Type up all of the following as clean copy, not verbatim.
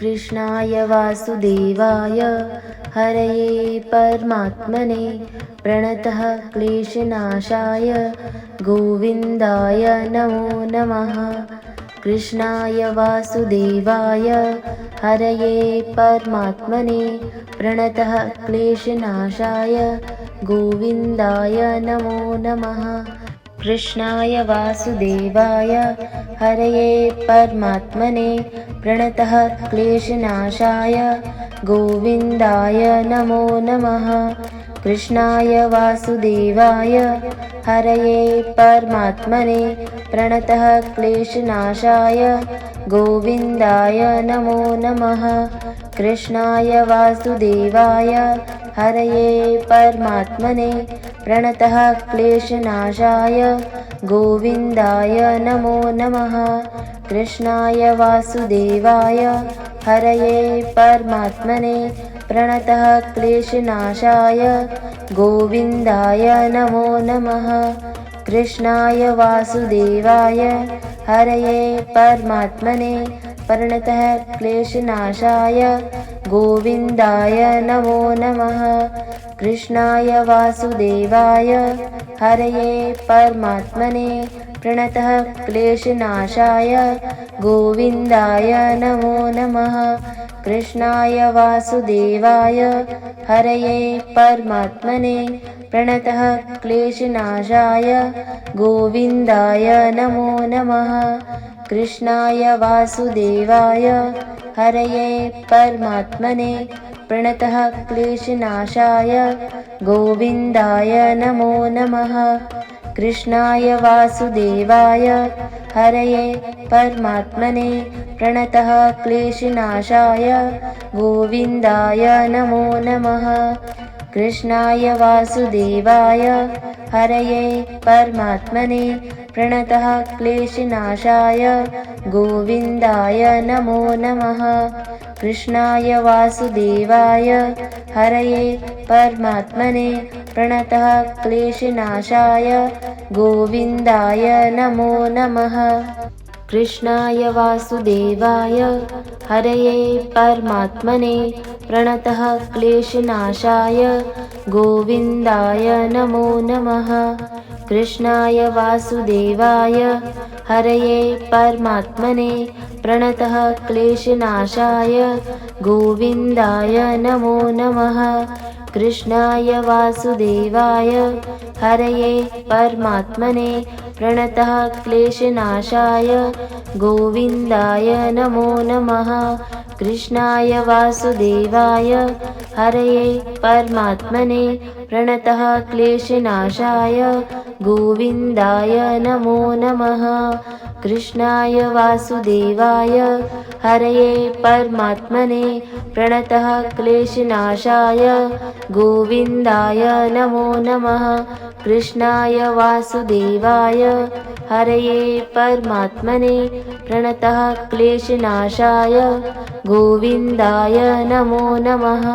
कृष्णाय वासुदेवाय हरये परमात्मने प्रणतः क्लेशनाशाय गोविन्दाय नमो नमः। कृष्णाय वासुदेवाय हरये परमात्मने प्रणतः क्लेशनाशाय गोविन्दाय नमो नमः। कृष्णाय वासुदेवाय हरये परमात्मने प्रणतः क्लेशनाशाय गोविन्दाय नमो नमः। कृष्णाय वासुदेवाय हरये परमात्मने प्रणतः क्लेशनाशाय गोविन्दाय नमो नमः। कृष्णाय वासुदेवाय हरये परमात्मने प्रणतः क्लेशनाशाय गोविन्दाय नमो नमः। कृष्णाय वासुदेवाय हरये परमात्मने प्रणतः क्लेशनाशाय गोविन्दाय नमो नमः। कृष्णाय वासुदेवाय हरये परमात्मने प्रणतः क्लेशनाशाय गोविन्दाय नमो नमः। कृष्णाय वासुदेवाय हरये परमात्मने प्रणतः क्लेशनाशाय गोविन्दाय नमो नमः। कृष्णाय वासुदेवाय हरये परमात्मने प्रणतः क्लेशनाशाय गोविन्दाय नमो नमः। कृष्णाय वासुदेवाय हरये परमात्मने प्रणतः क्लेशनाशाय गोविन्दाय नमो नमः। कृष्णाय वासुदेवाय हरये परमात्मने प्रणतः क्लेशनाशाय गोविन्दाय नमो नमः। कृष्णाय वासुदेवाय हरये परमात्मने प्रणतः क्लेशनाशाय गोविन्दाय नमो नमः। कृष्णाय वासुदेवाय हरये परमात्मने प्रणतः क्लेशनाशाय गोविन्दाय नमो नमः। कृष्णाय वासुदेवाय हरये परमात्मने प्रणतः क्लेशनाशाय गोविन्दाय नमो नमः। कृष्णाय वासुदेवाय हरये परमात्मने प्रणतः क्लेशनाशाय गोविन्दाय नमो नमः। कृष्णाय वासुदेवाय हरये परमात्मने प्रणतः क्लेशनाशाय गोविन्दाय नमो नमः। कृष्णाय वासुदेवाय हरये परमात्मने प्रणतः क्लेशनाशाय गोविन्दाय नमो नमः। कृष्णाय वासुदेवाय हरये परमात्मने प्रणतः क्लेशनाशाय गोविन्दाय नमो नमः। कृष्णाय वासुदेवाय हरये परमात्मने प्रणतः क्लेशनाशाय गोविन्दाय नमो नमः।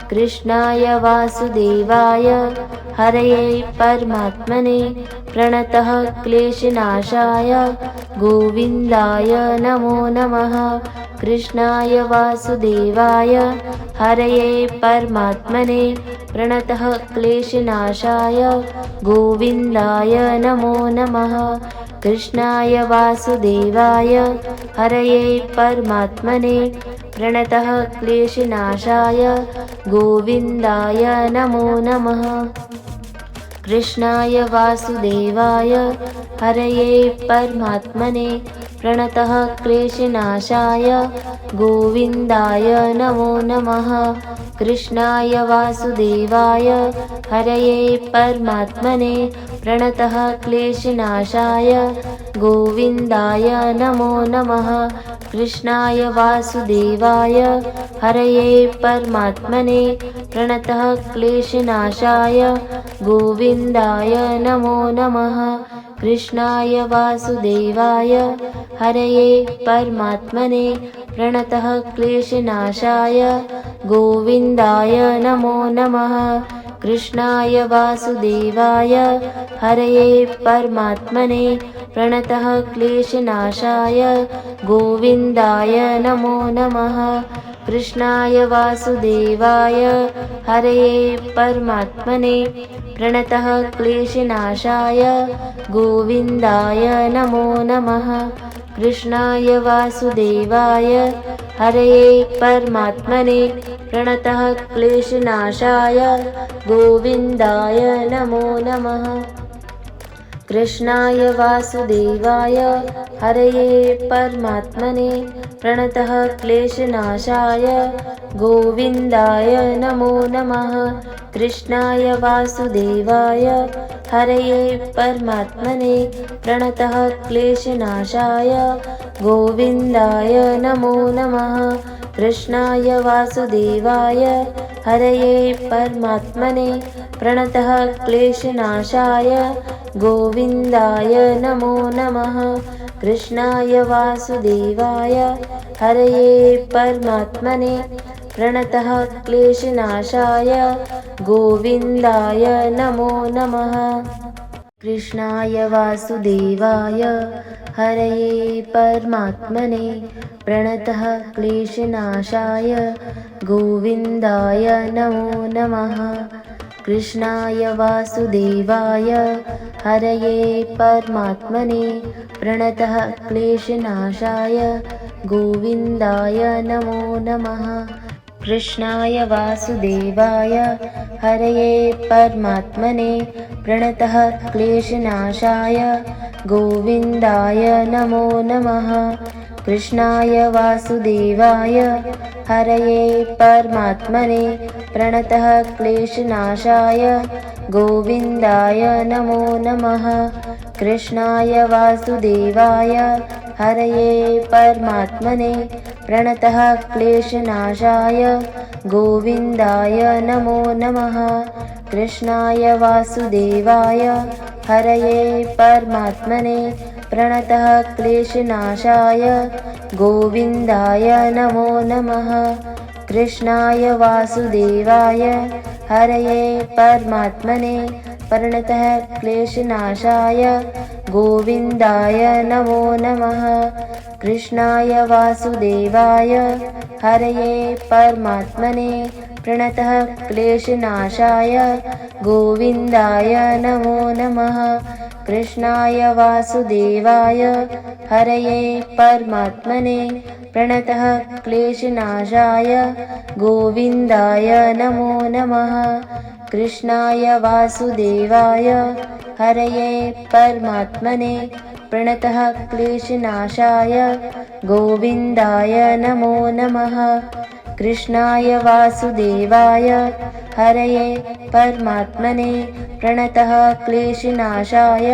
कृष्णाय वासुदेवाय हरये परमात्मने प्रणतः क्लेशनाशाय गोविन्दाय नमो नमः। कृष्णाय वासुदेवाय हरये परमात्मने प्रणतः क्लेशनाशाय गोविन्दाय नमो नमः। कृष्णाय वासुदेवाय हरये परमात्मने प्रणतः क्लेशनाशाय गोविन्दाय नमो नमः। कृष्णाय वासुदेवाय हरये परमात्मने प्रणतः क्लेशनाशाय गोविन्दाय नमो नमः। कृष्णाय वासुदेवाय हरये परमात्मने प्रणतः क्लेशनाशाय गोविन्दाय नमो नमः। कृष्णाय वासुदेवाय हरये परमात्मने प्रणतः क्लेशनाशाय गोविन्दाय नमो नमः। कृष्णाय वासुदेवाय हरये परमात्मने प्रणतः क्लेशनाशाय गोविन्दाय नमो नमः। कृष्णाय वासुदेवाय हरये परमात्मने प्रणतः क्लेशनाशाय गोविन्दाय नमो नमः। कृष्णाय वासुदेवाय हरये परमात्मने प्रणतः क्लेशनाशाय गोविन्दाय नमो नमः। कृष्णाय वासुदेवाय हरये परमात्मने प्रणतः क्लेशनाशाय गोविन्दाय नमो नमः। कृष्णाय वासुदेवाय हरये परमात्मने प्रणतः क्लेशनाशाय गोविन्दाय नमो नमः। कृष्णाय वासुदेवाय हरये परमात्मने प्रणतः क्लेशनाशाय गोविन्दाय नमो नमः। कृष्णाय वासुदेवाय हरये परमात्मने प्रणतः क्लेशनाशाय गोविन्दाय नमो नमः। कृष्णाय वासुदेवाय हरये परमात्मने प्रणतः क्लेशनाशाय गोविन्दाय नमो नमः। कृष्णाय वासुदेवाय हरये परमात्मने प्रणतः क्लेशनाशाय गोविन्दाय नमो नमः। कृष्णाय वासुदेवाय हरये परमात्मने प्रणतः क्लेशनाशाय गोविन्दाय नमो नमः। कृष्णाय वासुदेवाय हरये परमात्मने प्रणतः क्लेशनाशाय गोविन्दाय नमो नमः। कृष्णाय वासुदेवाय हरये परमात्मने प्रणतः क्लेशनाशाय गोविन्दाय नमो नमः। कृष्णाय वासुदेवाय हरये परमात्मने प्रणतः क्लेशनाशाय गोविन्दाय नमो नमः। कृष्णाय वासुदेवाय हरये परमात्मने प्रणतः क्लेशनाशाय गोविन्दाय नमो नमः। कृष्णाय वासुदेवाय हरये परमात्मने प्रणतः क्लेशनाशाय गोविन्दाय नमो नमः। कृष्णाय वासुदेवाय हरये परमात्मने प्रणतः क्लेशनाशाय गोविन्दाय नमो नमः। कृष्णाय वासुदेवाय हरये परमात्मने प्रणतः क्लेशनाशाय गोविन्दाय नमो नमः। कृष्णाय वासुदेवाय हरये परमात्मने प्रणतः क्लेशनाशाय गोविन्दाय नमो नमः। कृष्णाय वासुदेवाय हरये परमात्मने प्रणतः क्लेशनाशाय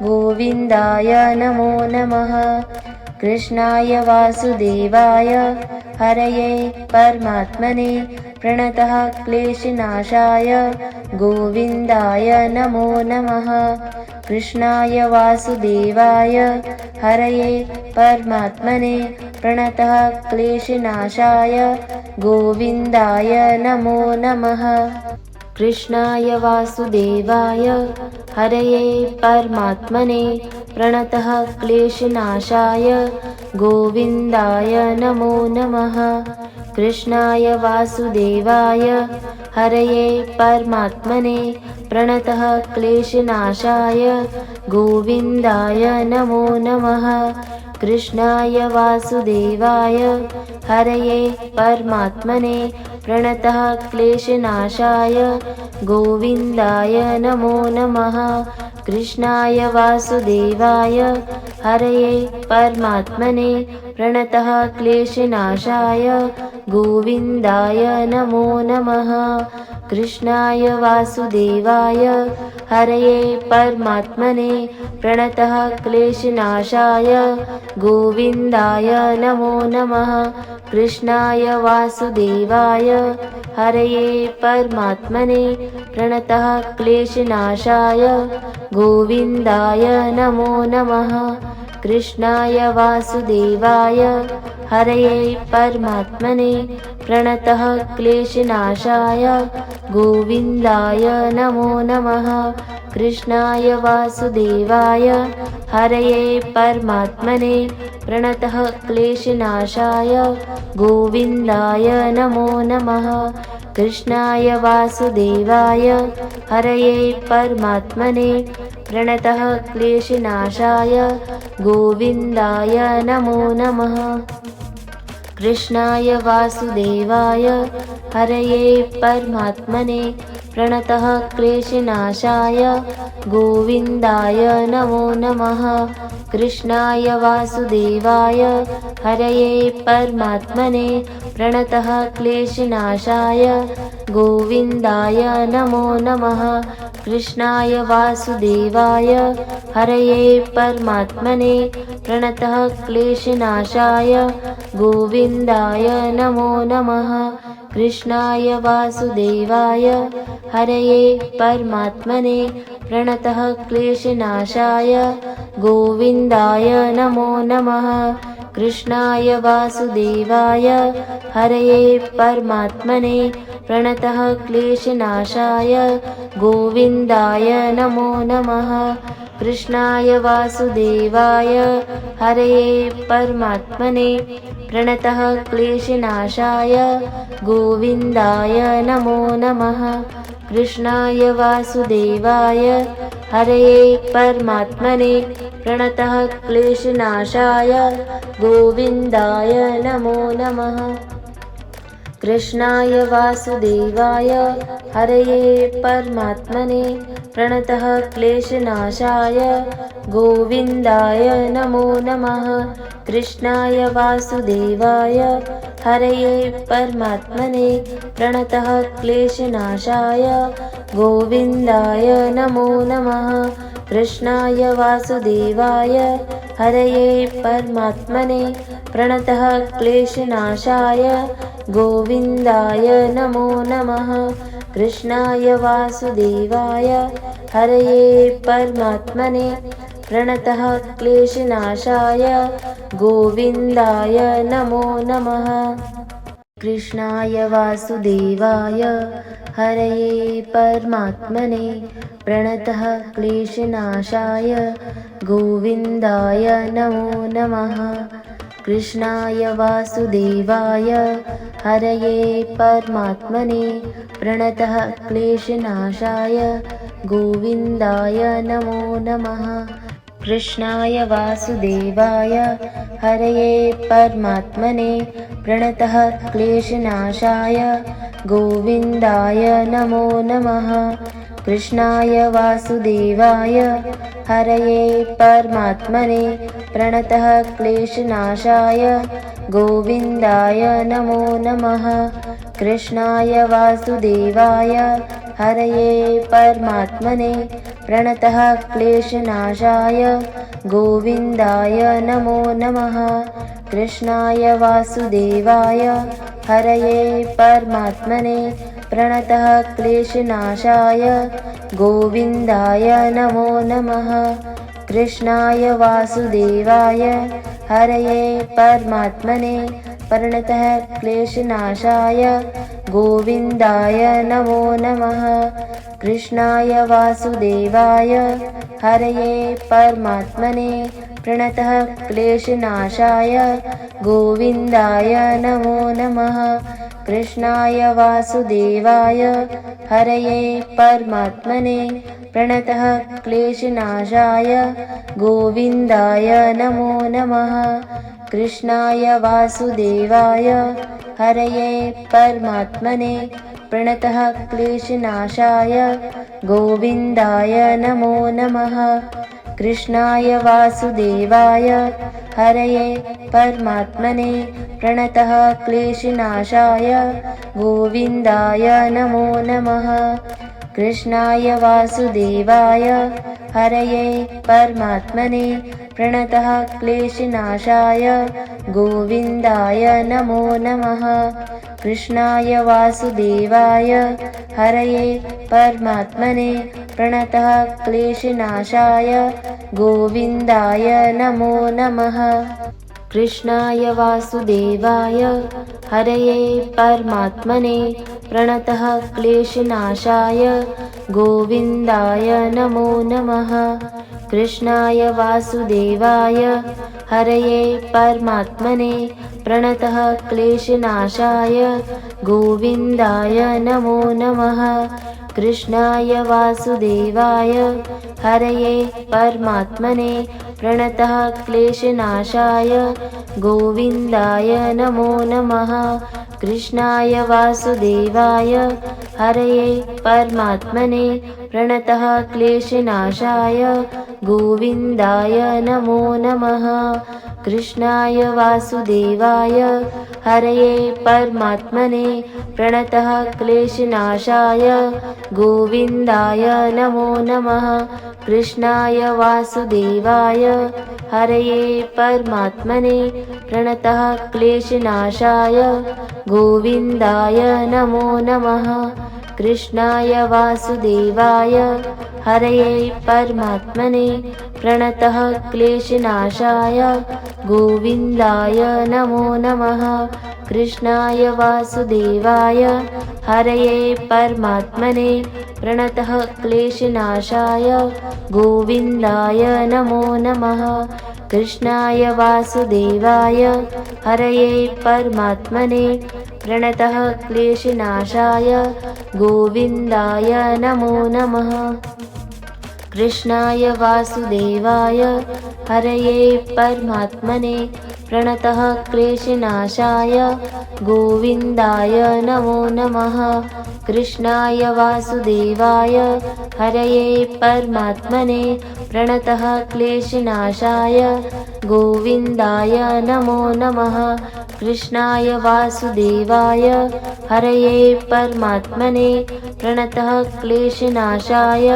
गोविन्दाय नमो नमः। कृष्णाय वासुदेवाय हरये परमात्मने प्रणतः क्लेशनाशाय गोविन्दाय नमो नमः। कृष्णाय वासुदेवाय हरये परमात्मने प्रणतः क्लेशनाशाय गोविन्दाय नमो नमः। कृष्णाय वासुदेवाय हरये परमात्मने प्रणतः क्लेशनाशाय गोविन्दाय नमो नमः। कृष्णाय वासुदेवाय हरये परमात्मने प्रणतः क्लेशनाशाय गोविन्दाय नमो नमः। कृष्णाय वासुदेवाय हरये परमात्मने प्रणतः क्लेशनाशाय गोविन्दाय नमो नमः। कृष्णाय वासुदेवाय हरये परमात्मने प्रणतः क्लेशनाशाय गोविन्दाय नमो नमः। कृष्णाय वासुदेवाय हरये परमात्मने प्रणतः क्लेशनाशाय गोविन्दाय नमो नमः। कृष्णाय वासुदेवाय हरये परमात्मने प्रणतः क्लेशनाशाय गोविन्दाय नमो नमः। कृष्णाय वासुदेवाय हरये परमात्मने प्रणतः क्लेशनाशाय गोविन्दाय नमो नमः। कृष्णाय वासुदेवाय हरये परमात्मने प्रणतः क्लेशनाशाय गोविन्दाय नमो नमः। कृष्णाय वासुदेवाय हरये परमात्मने प्रणतः क्लेशनाशाय गोविन्दाय नमो नमः। कृष्णाय वासुदेवाय हरये परमात्मने प्रणतः क्लेशनाशाय गोविन्दाय नमो नमः। कृष्णाय वासुदेवाय हरये परमात्मने प्रणतः क्लेशनाशाय गोविन्दाय नमो नमः। कृष्णाय वासुदेवाय हरये परमात्मने प्रणतः क्लेशनाशाय गोविन्दाय नमो नमः। कृष्णाय वासुदेवाय हरये परमात्मने प्रणतः क्लेशनाशाय गोविन्दाय नमो नमः। कृष्णाय वासुदेवाय हरये परमात्मने प्रणतः क्लेशनाशाय गोविन्दाय नमो नमः। कृष्णाय वासुदेवाय हरये परमात्मने प्रणतः क्लेशनाशाय गोविन्दाय नमो नमः। कृष्णाय वासुदेवाय हरये परमात्मने प्रणतः क्लेशनाशाय गोविन्दाय नमो नमः। कृष्णाय वासुदेवाय हरये परमात्मने प्रणतः क्लेशनाशाय गोविन्दाय नमो नमः। कृष्णाय वासुदेवाय हरये परमात्मने प्रणतः क्लेशनाशाय गोविन्दाय नमो नमः। कृष्णाय वासुदेवाय हरये परमात्मने प्रणतः क्लेशनाशाय गोविन्दाय नमो नमः। कृष्णाय वासुदेवाय हरये परमात्मने प्रणतः क्लेशनाशाय गोविन्दाय नमो नमः। कृष्णाय वासुदेवाय हरये परमात्मने प्रणतः क्लेशनाशाय गोविन्दाय नमो नमः। कृष्णाय वासुदेवाय हरये परमात्मने प्रणतः क्लेशनाशाय गोविन्दाय नमो नमः। कृष्णाय वासुदेवाय हरये परमात्मने प्रणतः क्लेशनाशाय गोविन्दाय नमो नमः। कृष्णाय वासुदेवाय हरये परमात्मने प्रणतः क्लेशनाशाय गोविन्दाय नमो नमः। कृष्णाय वासुदेवाय हरये परमात्मने प्रणतः क्लेशनाशाय गोविन्दाय नमो नमः। कृष्णाय वासुदेवाय हरये परमात्मने प्रणतः क्लेशनाशाय गोविन्दाय नमो नमः। कृष्णाय वासुदेवाय हरये परमात्मने प्रणतः क्लेशनाशाय गोविन्दाय नमो नमः। कृष्णाय वासुदेवाय हरये परमात्मने प्रणतः क्लेशनाशाय गोविन्दाय नमो नमः। कृष्णाय वासुदेवाय हरये परमात्मने प्रणतः क्लेशनाशाय गोविन्दाय नमो नमः। कृष्णाय वासुदेवाय हरये परमात्मने प्रणतः क्लेशनाशाय गोविन्दाय नमो नमः। कृष्णाय वासुदेवाय हरये परमात्मने प्रणतः क्लेशनाशाय गोविन्दाय नमो नमः। कृष्णाय वासुदेवाय हरये परमात्मने प्रणतः क्लेशनाशाय गोविन्दाय नमो नमः। कृष्णाय वासुदेवाय हरये परमात्मने प्रणतः क्लेशनाशाय गोविन्दाय नमो नमः। कृष्णाय वासुदेवाय हरये परमात्मने प्रणतः क्लेशनाशाय गोविन्दाय नमो नमः। कृष्णाय वासुदेवाय हरये परमात्मने प्रणतः क्लेशनाशाय गोविन्दाय नमो नमः। कृष्णाय वासुदेवाय हरये परमात्मने प्रणतः क्लेशनाशाय गोविन्दाय नमो नमः। कृष्णाय वासुदेवाय हरये परमात्मने प्रणतः क्लेशनाशाय गोविन्दाय नमो नमः। कृष्णाय वासुदेवाय हरये परमात्मने प्रणतः क्लेशनाशाय गोविन्दाय नमो नमः। कृष्णाय वासुदेवाय हरये परमात्मने प्रणतः क्लेशनाशाय गोविन्दाय नमो नमः। कृष्णाय वासुदेवाय हरये परमात्मने प्रणतः क्लेशनाशाय गोविन्दाय नमो नमः। कृष्णाय वासुदेवाय हरये परमात्मने प्रणतः क्लेशनाशाय गोविन्दाय नमो नमः। कृष्णाय वासुदेवाय हरये परमात्मने प्रणतः क्लेशनाशाय गोविन्दाय नमो नमः। कृष्णाय वासुदेवाय हरये परमात्मने प्रणतः क्लेशनाशाय गोविन्दाय नमो नमः। कृष्णाय वासुदेवाय हरये परमात्मने प्रणतः क्लेशनाशाय गोविन्दाय नमो नमः। कृष्णाय वासुदेवाय हरये परमात्मने प्रणतः क्लेशनाशाय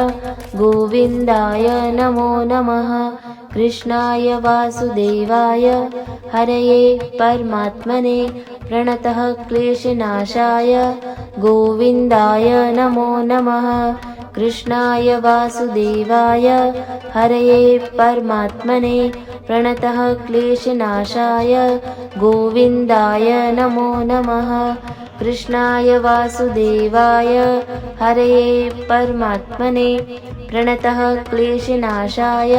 गोविन्दाय नमो नमः। कृष्णाय वासुदेवाय हरये परमात्मने प्रणतः क्लेशनाशाय गोविन्दाय नमो नमः। कृष्णाय वासुदेवाय हरये परमात्मने प्रणतः क्लेशनाशाय गोविन्दाय नमो नमः। कृष्णाय वासुदेवाय हरये परमात्मने प्रणतः क्लेशनाशाय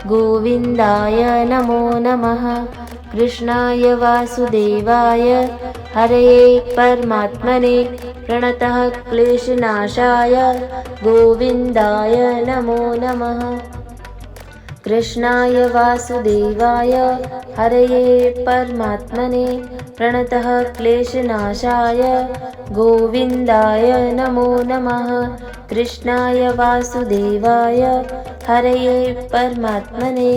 गोविन्दाय नमो नमः। कृष्णाय वासुदेवाय हरये परमात्मने प्रणतः क्लेशनाशाय गोविन्दाय नमो नमः। कृष्णाय वासुदेवाय हरये परमात्मने प्रणतः क्लेशनाशाय गोविन्दाय नमो नमः। कृष्णाय वासुदेवाय हरये परमात्मने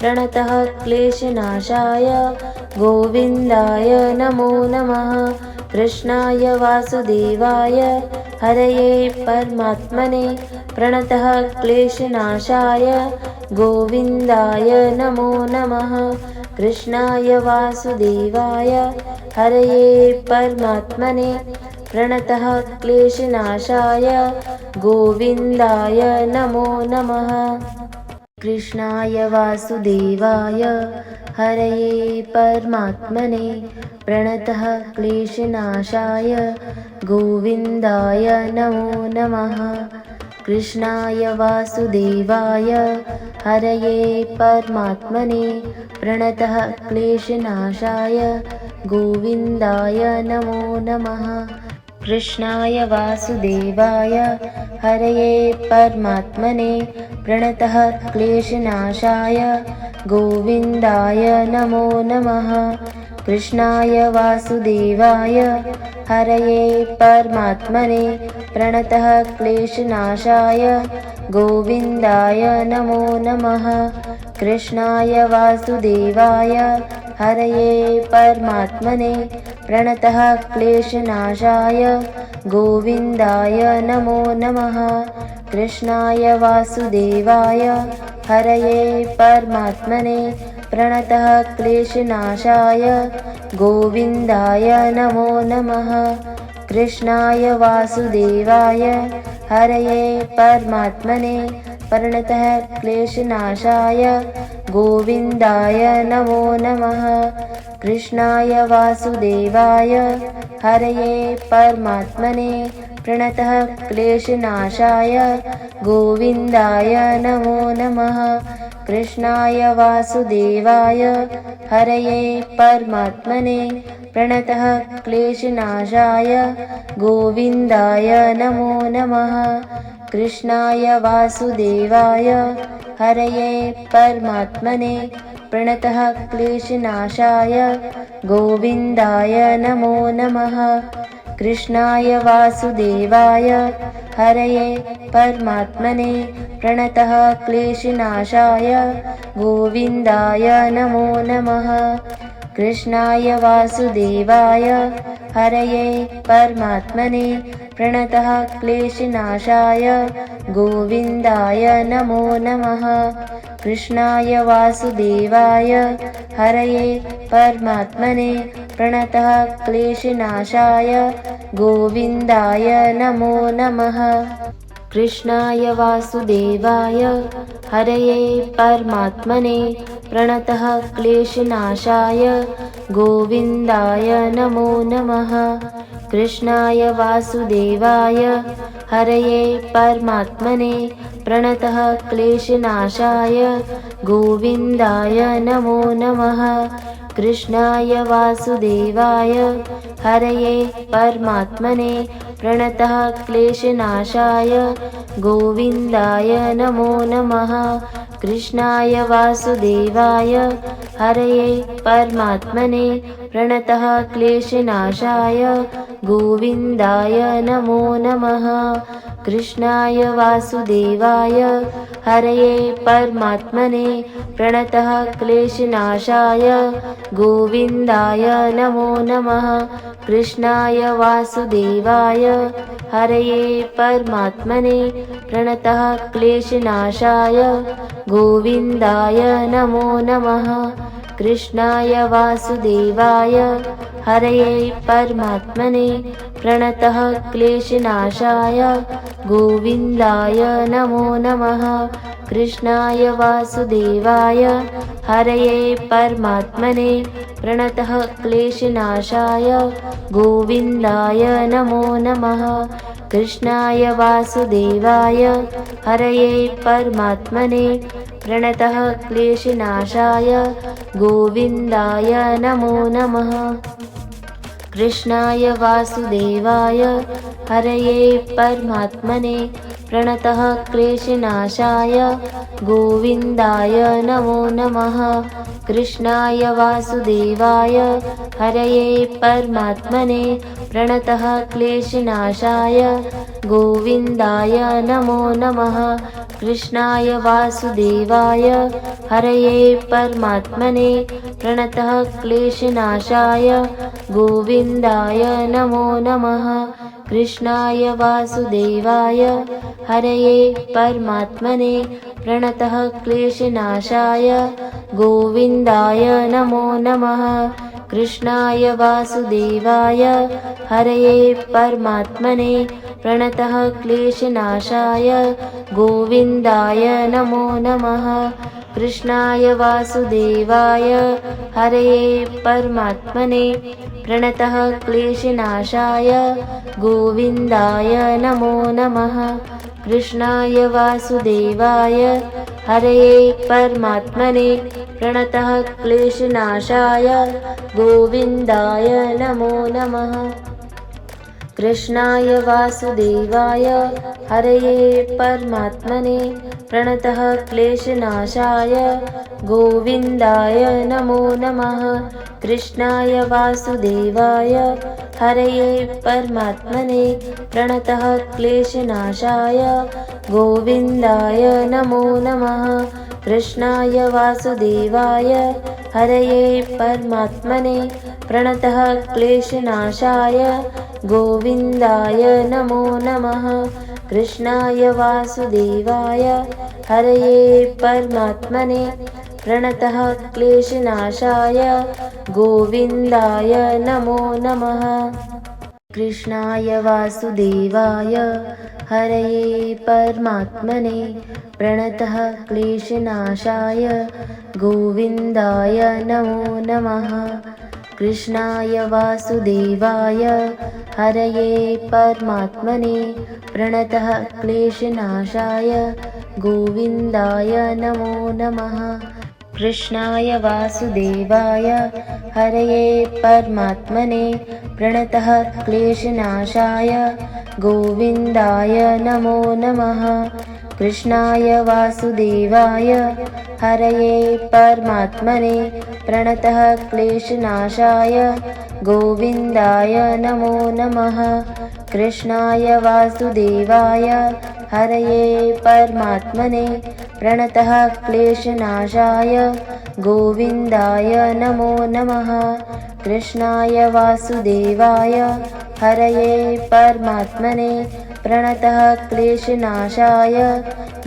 प्रणतः क्लेशनाशाय गोविन्दाय नमो नमः। कृष्णाय वासुदेवाय हरये परमात्मने प्रणतः क्लेशनाशाय गोविन्दाय नमो नमः। कृष्णाय वासुदेवाय हरये परमात्मने प्रणतः क्लेशनाशाय गोविन्दाय नमो नमः। कृष्णाय वासुदेवाय हरये परमात्मने प्रणतः क्लेशनाशाय गोविन्दाय नमो नमः। कृष्णाय वासुदेवाय हरये परमात्मने प्रणतः क्लेशनाशाय गोविन्दाय नमो नमः। कृष्णाय वासुदेवाय हरये परमात्मने प्रणतः क्लेशनाशाय गोविन्दाय नमो नमः। कृष्णाय वासुदेवाय हरये परमात्मने प्रणतः क्लेशनाशाय गोविन्दाय नमो नमः। कृष्णाय वासुदेवाय हरये परमात्मने प्रणतः क्लेशनाशाय गोविन्दाय नमो नमः। कृष्णाय वासुदेवाय हरये परमात्मने प्रणतः क्लेशनाशाय गोविन्दाय नमो नमः। कृष्णाय वासुदेवाय हरये परमात्मने प्रणतः क्लेशनाशाय गोविन्दाय नमो नमः। कृष्णाय वासुदेवाय हरये परमात्मने प्रणतः क्लेशनाशाय गोविन्दाय नमो नमः। कृष्णाय वासुदेवाय हरये परमात्मने प्रणतः क्लेशनाशाय गोविन्दाय नमो नमः। कृष्णाय वासुदेवाय हरये परमात्मने प्रणतः क्लेशनाशाय गोविन्दाय नमो नमः। कृष्णाय वासुदेवाय हरये परमात्मने प्रणतः क्लेशनाशाय गोविन्दाय नमो नमः। कृष्णाय वासुदेवाय हरये परमात्मने प्रणतः क्लेशनाशाय गोविन्दाय नमो नमः। कृष्णाय वासुदेवाय हरये परमात्मने प्रणतः क्लेशनाशाय गोविन्दाय नमो नमः। कृष्णाय वासुदेवाय हरये परमात्मने प्रणतः क्लेशनाशाय गोविन्दाय नमो नमः। कृष्णाय वासुदेवाय हरये परमात्मने प्रणतः क्लेशनाशाय गोविन्दाय नमो नमः। कृष्णाय वासुदेवाय हरये परमात्मने प्रणतः क्लेशनाशाय गोविन्दाय नमो नमः। कृष्णाय वासुदेवाय हरये परमात्मने प्रणतः क्लेशनाशाय गोविन्दाय नमो नमः। कृष्णाय वासुदेवाय हरये परमात्मने प्रणतः क्लेशनाशाय गोविन्दाय नमो नमः। कृष्णाय वासुदेवाय हरये परमात्मने प्रणतः क्लेशनाशाय गोविन्दाय नमो नमः। कृष्णाय वासुदेवाय हरये परमात्मने प्रणतः क्लेशनाशाय गोविन्दाय नमो नमः। कृष्णाय वासुदेवाय हरये परमात्मने प्रणतः क्लेशनाशाय गोविन्दाय नमो नमः। कृष्णाय वासुदेवाय हरये परमात्मने प्रणतः क्लेशनाशाय गोविन्दाय नमो नमः। कृष्णाय वासुदेवाय हरये परमात्मने प्रणतः क्लेशनाशाय गोविन्दाय नमो नमः। कृष्णाय वासुदेवाय हरये परमात्मने प्रणतः क्लेशनाशाय गोविन्दाय नमो नमः। कृष्णाय वासुदेवाय हरये परमात्मने प्रणतः क्लेशनाशाय गोविन्दाय नमो नमः। कृष्णाय वासुदेवाय हरये परमात्मने प्रणतः क्लेशनाशाय गोविन्दाय नमो नमः। कृष्णाय वासुदेवाय हरये परमात्मने प्रणतः क्लेशनाशाय गोविन्दाय नमो नमः। कृष्णाय वासुदेवाय हरये परमात्मने प्रणतः क्लेशनाशाय गोविन्दाय नमो नमः। कृष्णाय वासुदेवाय हरये परमात्मने प्रणतः क्लेशनाशाय गोविन्दाय नमो नमः। कृष्णाय वासुदेवाय हरये परमात्मने प्रणतः क्लेशनाशाय गोविन्दाय नमो नमः। कृष्णाय वासुदेवाय हरये परमात्मने प्रणतः क्लेशनाशाय गोविन्दाय नमो नमः। कृष्णाय वासुदेवाय हरये परमात्मने प्रणतः क्लेशनाशाय गोविन्दाय नमो नमः। कृष्णाय वासुदेवाय हरये परमात्मने प्रणतः क्लेशनाशाय गोविन्दाय नमो नमः। कृष्णाय वासुदेवाय हरये परमात्मने प्रणतः क्लेशनाशाय गोविन्दाय नमो नमः। कृष्णाय वासुदेवाय हरये परमात्मने प्रणतः क्लेशनाशाय गोविन्दाय नमो नमः। कृष्णाय वासुदेवाय हरये परमात्मने प्रणतः क्लेशनाशाय गोविन्दाय नमो नमः। कृष्णाय वासुदेवाय हरये परमात्मने प्रणतः क्लेशनाशाय गोविन्दाय नमो नमः। कृष्णाय वासुदेवाय हरये परमात्मने प्रणतः क्लेशनाशाय गोविन्दाय नमो नमः। कृष्णाय वासुदेवाय हरये परमात्मने प्रणतः क्लेशनाशाय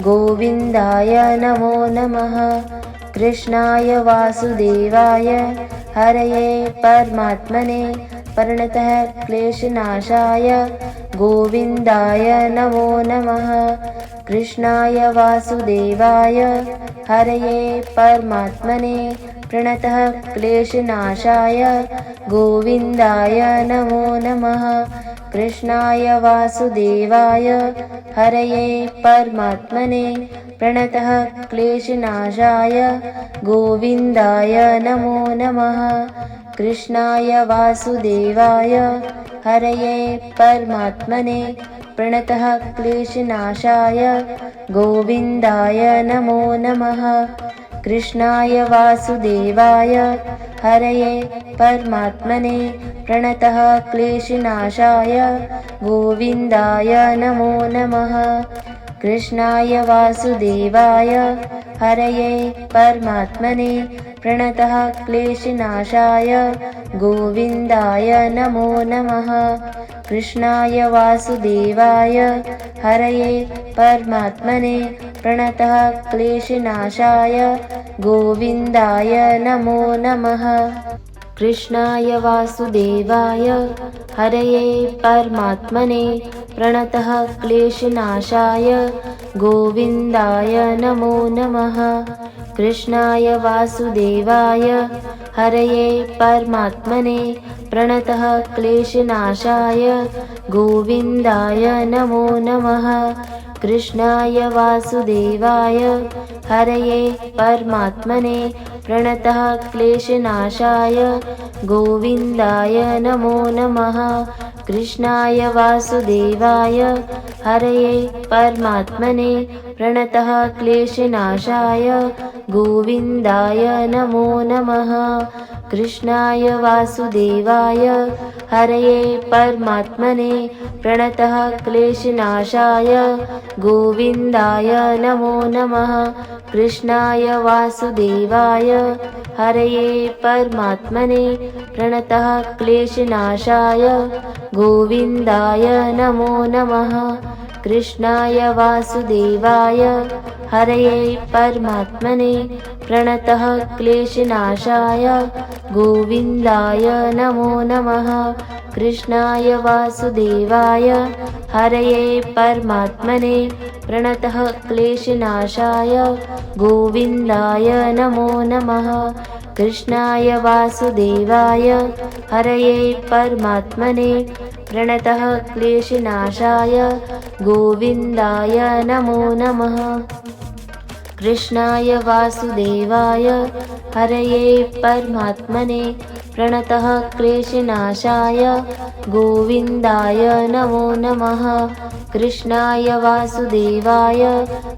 गोविन्दाय नमो नमः। कृष्णाय वासुदेवाय हरये परमात्मने प्रणतः क्लेशनाशाय गोविन्दाय नमो नमः। कृष्णाय वासुदेवाय हरये परमात्मने प्रणतः क्लेशनाशाय गोविन्दाय नमो नमः। कृष्णाय वासुदेवाय हरये परमात्मने प्रणतः क्लेशनाशाय गोविन्दाय नमो नमः। कृष्णाय वासुदेवाय हरये परमात्मने प्रणतः क्लेशनाशाय गोविन्दाय नमो नमः। कृष्णाय वासुदेवाय हरये परमात्मने प्रणतः क्लेशनाशाय गोविन्दाय नमो नमः। कृष्णाय वासुदेवाय हरये परमात्मने प्रणतः क्लेशनाशाय गोविन्दाय नमो नमः। कृष्णाय वासुदेवाय हरये परमात्मने प्रणतः क्लेशनाशाय गोविन्दाय नमो नमः। कृष्णाय वासुदेवाय हरये परमात्मने प्रणतः क्लेशनाशाय गोविन्दाय नमो नमः। कृष्णाय वासुदेवाय हरये परमात्मने प्रणतः क्लेशनाशाय गोविन्दाय नमो नमः। कृष्णाय वासुदेवाय हरये परमात्मने प्रणतः क्लेशनाशाय गोविन्दाय नमो नमः। कृष्णाय वासुदेवाय हरये परमात्मने प्रणतः क्लेशनाशाय गोविन्दाय नमो नमः। कृष्णाय वासुदेवाय हरये परमात्मने प्रणतः क्लेशनाशाय गोविन्दाय नमो नमः। कृष्णाय वासुदेवाय हरये परमात्मने प्रणतः क्लेशनाशाय गोविन्दाय नमो नमः। कृष्णाय वासुदेवाय हरये परमात्मने प्रणतः क्लेशनाशाय गोविन्दाय नमो नमः। कृष्णाय वासुदेवाय हरये परमात्मने प्रणतः क्लेशनाशाय गोविन्दाय नमो नमः। कृष्णाय वासुदेवाय हरये परमात्मने प्रणतः क्लेशनाशाय गोविन्दाय नमो नमः। कृष्णाय वासुदेवाय हरये परमात्मने प्रणतः क्लेशनाशाय गोविन्दाय नमो नमः। कृष्णाय वासुदेवाय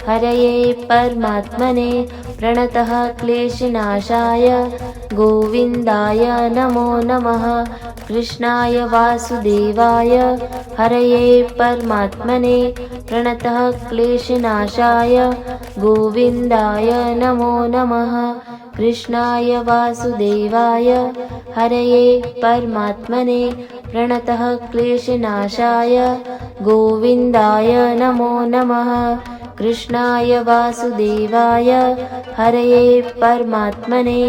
हरये परमात्मने प्रणतः क्लेशनाशाय गोविन्दाय नमो नमः। कृष्णाय वासुदेवाय हरये परमात्मने प्रणतः क्लेशनाशाय गोविन्दाय नमो नमः। कृष्णाय वासुदेवाय हरये परमात्मने प्रणतः क्लेशनाशाय गोविन्दाय नमो नमः। कृष्णाय वासुदेवाय हरये परमात्मने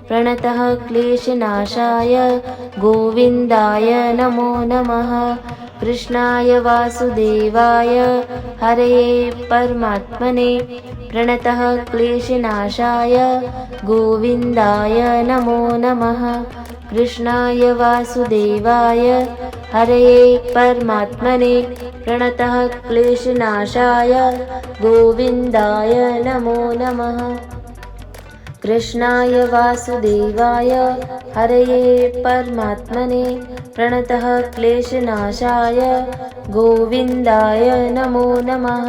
प्रणतः क्लेशनाशाय गोविन्दाय नमो नमः। कृष्णाय वासुदेवाय हरये परमात्मने प्रणतः क्लेशनाशाय गोविन्दाय नमो नमः। कृष्णाय वासुदेवाय हरये परमात्मने प्रणतः क्लेशनाशाय गोविन्दाय नमो नमः। कृष्णाय वासुदेवाय हरये परमात्मने प्रणतः क्लेशनाशाय गोविन्दाय नमो नमः।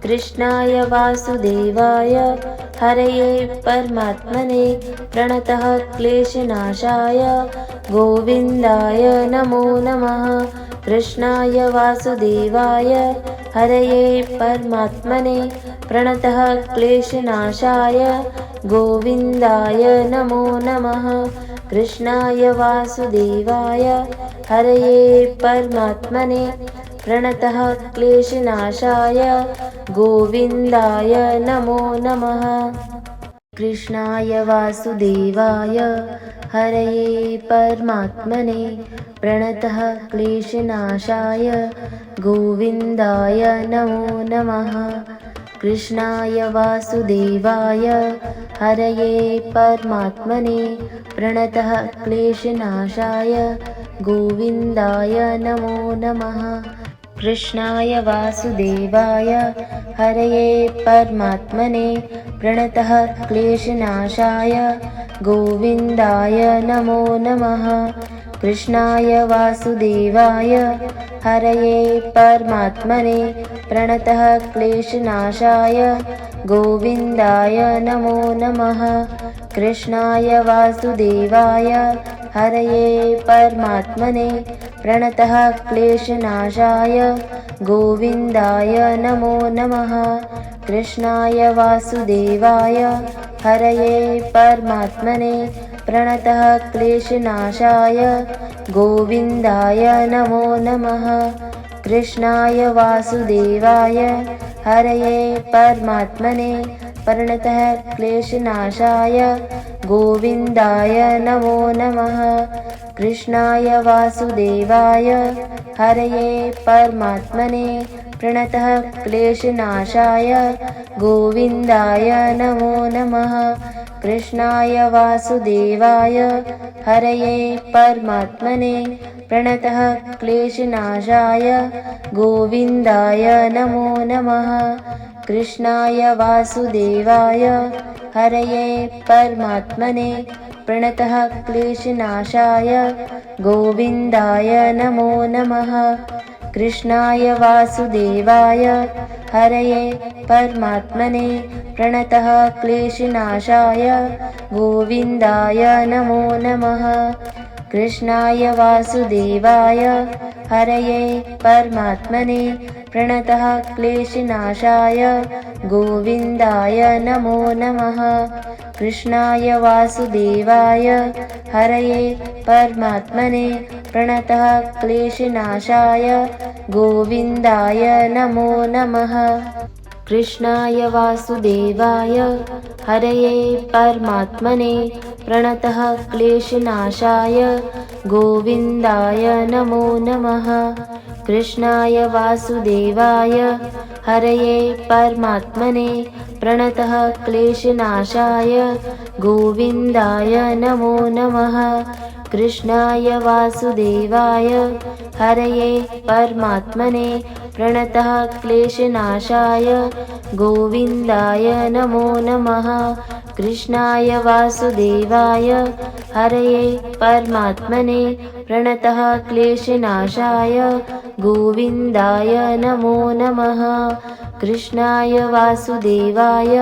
कृष्णाय वासुदेवाय हरये परमात्मने प्रणतः क्लेशनाशाय गोविन्दाय नमो नमः। कृष्णाय वासुदेवाय हरये परमात्मने प्रणतः क्लेशनाशाय गोविन्दाय नमो नमः। कृष्णाय वासुदेवाय हरये परमात्मने प्रणतः क्लेशनाशाय गोविन्दाय नमो नमः। कृष्णाय वासुदेवाय हरये परमात्मने प्रणतः क्लेशनाशाय गोविन्दाय नमो नमः। कृष्णाय वासुदेवाय हरये परमात्मने प्रणतः क्लेशनाशाय गोविन्दाय नमो नमः। कृष्णाय वासुदेवाय हरये परमात्मने प्रणतः क्लेशनाशाय गोविन्दाय नमो नमः। कृष्णाय वासुदेवाय हरये परमात्मने प्रणतः क्लेशनाशाय गोविन्दाय नमो नमः। कृष्णाय वासुदेवाय हरये परमात्मने प्रणतः क्लेशनाशाय गोविन्दाय नमो नमः। कृष्णाय वासुदेवाय हरये परमात्मने प्रणतः क्लेशनाशाय गोविन्दाय नमो नमः। कृष्णाय वासुदेवाय हरये परमात्मने प्रणतः क्लेशनाशाय गोविन्दाय नमो नमः। कृष्णाय वासुदेवाय हरये परमात्मने प्रणतः क्लेशनाशाय गोविन्दाय नमो नमः। कृष्णाय वासुदेवाय हरये परमात्मने प्रणतः क्लेशनाशाय गोविन्दाय नमो नमः। कृष्णाय वासुदेवाय हरये परमात्मने प्रणतः क्लेशनाशाय गोविन्दाय नमो नमः। कृष्णाय वासुदेवाय हरये परमात्मने प्रणतः क्लेशनाशाय गोविन्दाय नमो नमः। कृष्णाय वासुदेवाय हरये परमात्मने प्रणतः क्लेशनाशाय गोविन्दाय नमो नमः। कृष्णाय वासुदेवाय हरये परमात्मने प्रणतः क्लेशनाशाय गोविन्दाय नमो नमः। कृष्णाय वासुदेवाय हरये परमात्मने प्रणतः क्लेशनाशाय गोविन्दाय नमो नमः। कृष्णाय वासुदेवाय हरये परमात्मने प्रणतः क्लेशनाशाय गोविन्दाय नमो नमः। कृष्णाय वासुदेवाय हरये परमात्मने प्रणतः क्लेशनाशाय गोविन्दाय नमो नमः। कृष्णाय वासुदेवाय हरये परमात्मने प्रणतः क्लेशनाशाय गोविन्दाय नमो नमः। कृष्णाय वासुदेवाय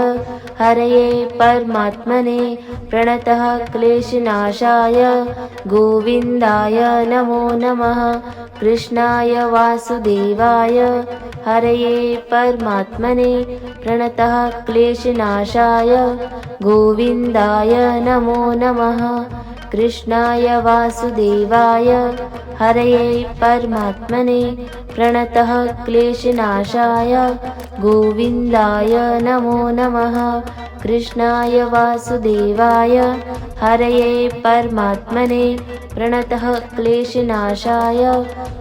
हरये परमात्मने प्रणतः क्लेशनाशाय गोविन्दाय नमो नमः। कृष्णाय वासुदेवाय हरये परमात्मने प्रणतः क्लेशनाशाय गोविन्दाय नमो नमः। कृष्णाय वासुदेवाय हरये परमात्मने प्रणतः क्लेशनाशाय गोविन्दाय नमो नमः। कृष्णाय वासुदेवाय हरये परमात्मने प्रणतः क्लेशनाशाय